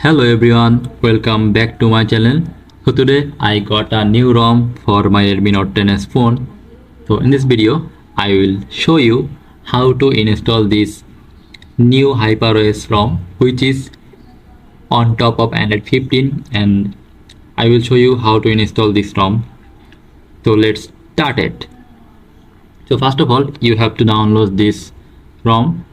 Hello everyone, welcome back to my channel. So today I got a new ROM for my Redmi Note 10s phone. So in this video I will show you how to install this new HyperOS ROM which is on top of Android 15, and I will show you how to install this ROM. So let's start it. So first of all you have to download this ROM.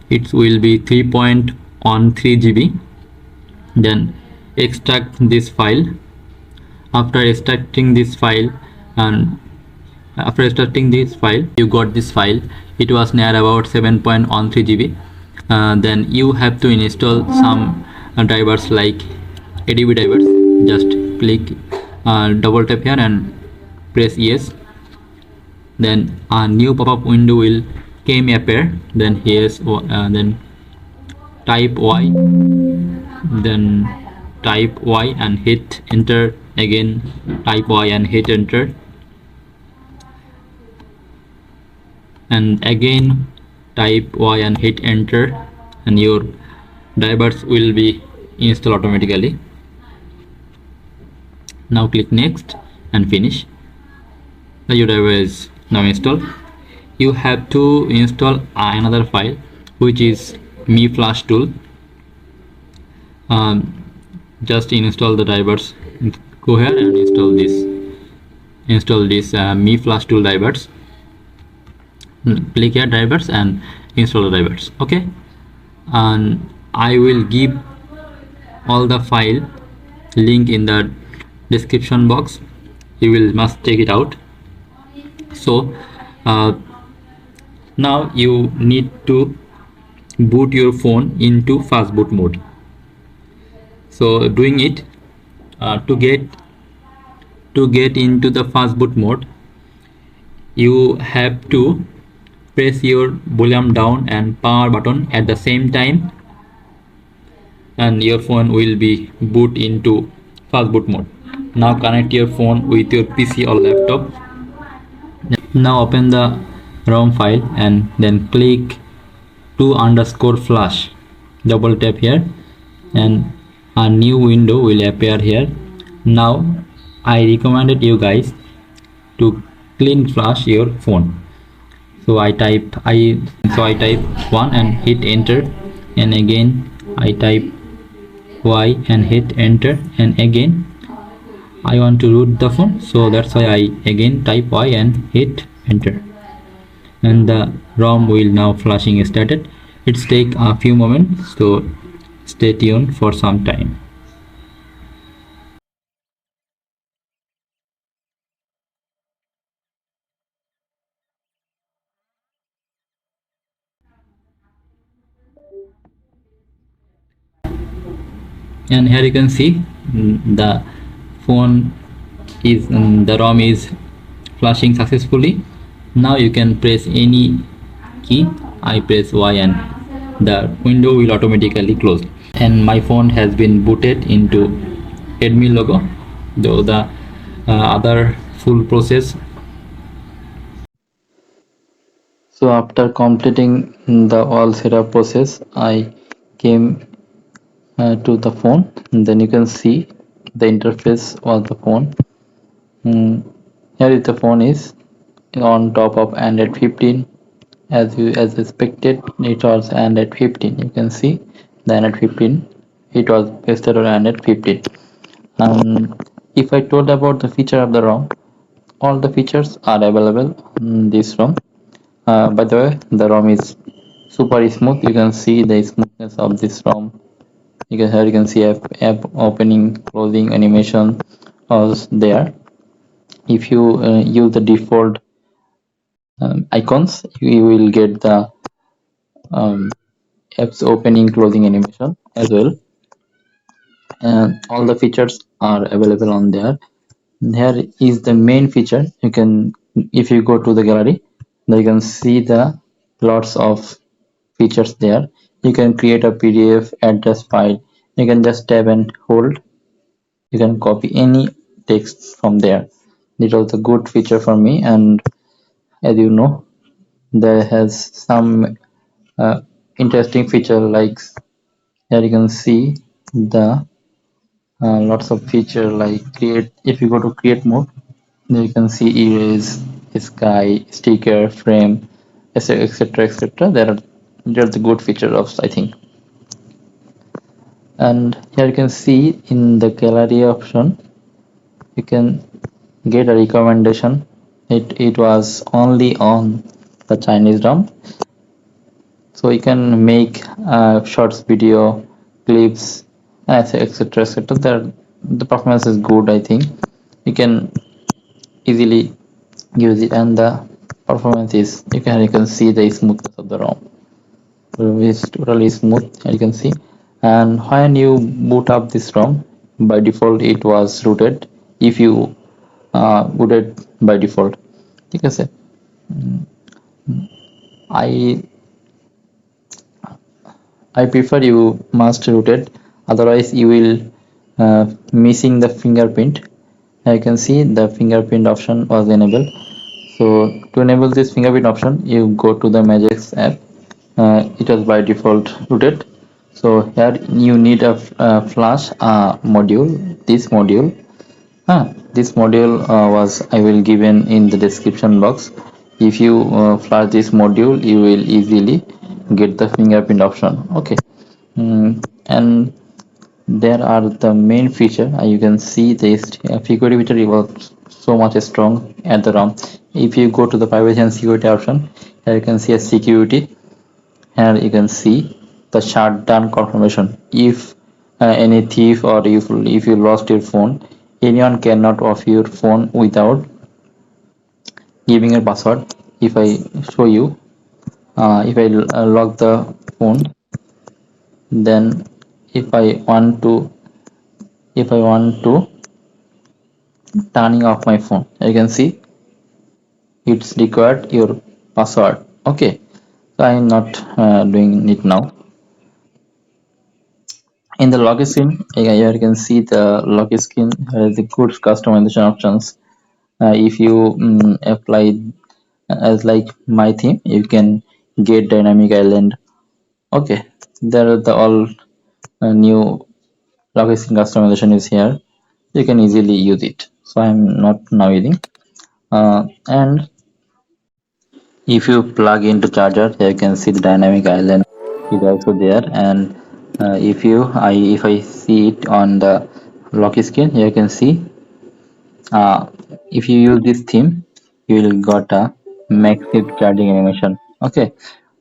It will be 3.13 GB. Then extract this file. After extracting this file you got this file. It was near about 7.13 GB. Then you have to install some drivers like ADB drivers. Just click double tap here and press yes. Then a new pop-up window will appear. Then here's then type Y, then type Y and hit enter. Again type Y and hit enter, and again type Y and hit enter, and your drivers will be installed automatically. Now click next and finish. The your driver is now installed. You have to install another file which is Mi Flash tool. Just install the drivers. Go here and install this Mi Flash tool drivers. Click here drivers and install the drivers. Okay, and I will give all the file link in the description box. You must take it out. So now you need to boot your phone into fastboot mode. So doing it to get into the fastboot mode, you have to press your volume down and power button at the same time, and your phone will be boot into fastboot mode. Now connect your phone with your PC or laptop. Now open the ROM file and then click to_flash. Double tap here and a new window will appear here. Now I recommended you guys to clean flash your phone. So I type 1 and hit enter, and again I type Y and hit enter, and again I want to root the phone, so that's why I again type Y and hit enter, and the ROM will now flashing started. It's take a few moments, so stay tuned for some time. And here you can see the phone is the ROM is flashing successfully. Now you can press any key. I press Y and the window will automatically close, and my phone has been booted into Redmi logo, though the other full process. So after completing the all setup process, I came to the phone, and then you can see the interface of the phone. Here is the phone is on top of Android 15. As expected, it was Android 15. You can see the Android 15. It was pasted on Android 15. If I told about the feature of the ROM, all the features are available in this ROM. By the way, the ROM is super smooth. You can see the smoothness of this ROM. Here you can see app opening, closing animation was there. If you use the default icons, you will get the apps opening, closing animation as well, and all the features are available on there. Here is the main feature. You can, if you go to the gallery, then you can see the lots of features there. You can create a PDF address file. You can just tab and hold. You can copy any text from there. It was a good feature for me, and as you know, there has some interesting feature like Here you can see the lots of feature like create. If you go to create mode, then you can see erase, sky, sticker, frame, etc, etc, etc. There are the good features of, I think. And here you can see in the gallery option, you can get a recommendation. It was only on the Chinese ROM, so you can make shorts, video, clips, etc, etc. The performance is good, I think. You can easily use it, and the performance is, you can see the smoothness of the ROM. It's totally smooth, you can see. And when you boot up this ROM, by default it was rooted. If you booted by default, ঠিক আছে. I I prefer you must root it, otherwise you will missing the fingerprint. I can see the fingerprint option was enabled. So to enable this fingerprint option, you go to the Magix app. It was by default rooted. So here you need a flash module. This module was I will given in the description box. If you flash this module, you will easily get the fingerprint option. Okay. And there are the main feature. You can see this security feature was so much strong at the ROM. If you go to the privacy and security option, here you can see a security. Here you can see the shutdown confirmation. If any thief, or if you lost your phone, anyone cannot off your phone without giving a password. If I show you, if I lock the phone, then if I want to turning off my phone, you can see it's required your password. Okay, so I'm not doing it now. In the lock screen, here you can see the lock screen has the good customization options. If you apply as like my theme, you can get dynamic island. Okay, there are the all new lock screen customization is here. You can easily use it, so I'm not now using. And if you plug into charger, you can see the dynamic island is also there. And if I see it on the lock screen, here you can see if you use this theme, you will got a massive charging animation. Okay,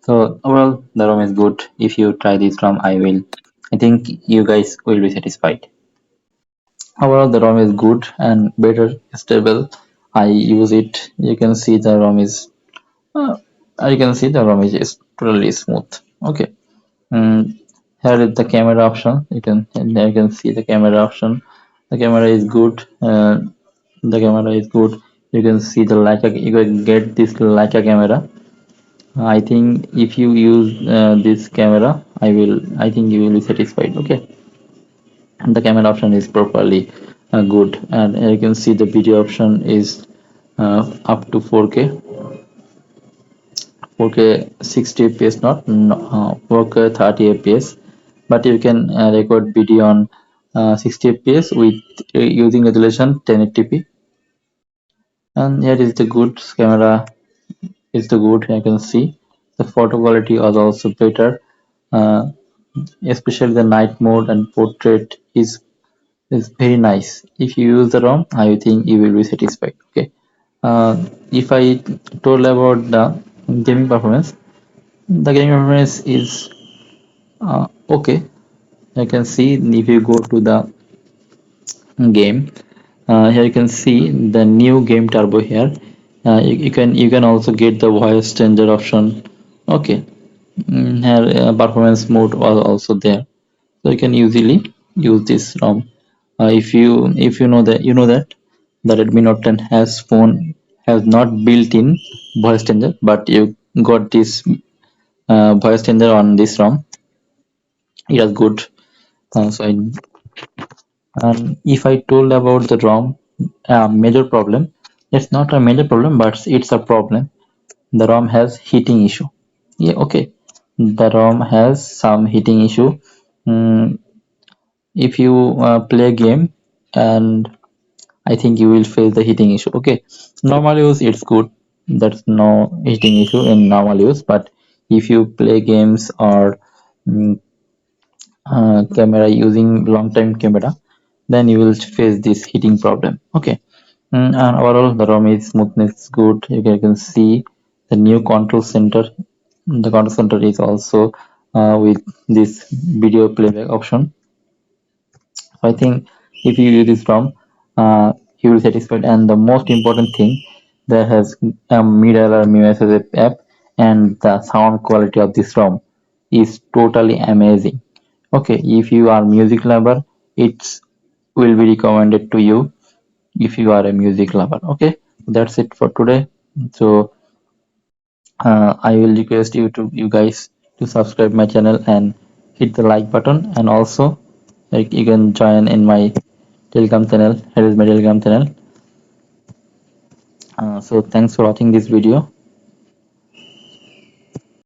so overall the ROM is good. If you try this ROM, I think you guys will be satisfied. Overall the ROM is good and better stable. I use it. You can see the ROM is uh, you can see the ROM is totally smooth. Okay. Mm, Here is the camera option. You can see the camera option. The camera is good. The camera is good. You can see the Leica. You can get this Leica camera. I think if you use this camera, I think you will be satisfied. Okay. And the camera option is properly good, and you can see the video option is up to 4K. 4K 60 fps, not no, 4K 30 fps, but you can record video on 60 fps with using resolution 1080p. And here is the good camera. Is the good. I can see the photo quality was also better, uh, especially the night mode and portrait is very nice. If you use the ROM, I think you will be satisfied. Okay. If I told about the gaming performance, the gaming performance is okay. I can see if you go to the game, here you can see the new game turbo here. You can also get the voice changer option. Okay. Here performance mode was also there, so you can easily use this ROM. If you know that the Redmi Note 10 has not built-in voice changer, but you got this voice changer on this ROM. It was good. And if I told about the ROM major problem, it's not a major problem, but it's a problem. The ROM has heating issue. Yeah, okay. The ROM has some heating issue. mm, if you play a game, and I think you will face the heating issue. Okay, normal use it's good. That's no heating issue in normal use. But if you play games or mm, camera using long time camera, then you will face this heating problem. Okay. And overall the ROM is smoothness is good. You can see the new control center. The control center is also with this video playback option. I think if you use this ROM, you will satisfied. And the most important thing, that has a mid-alert message app, and the sound quality of this ROM is totally amazing. Okay, if you are music lover, it's will be recommended to you if you are a music lover. Okay, that's it for today. So I will request you guys to subscribe my channel and hit the like button, and also like you can join in my Telegram channel. Here is my Telegram channel. So thanks for watching this video.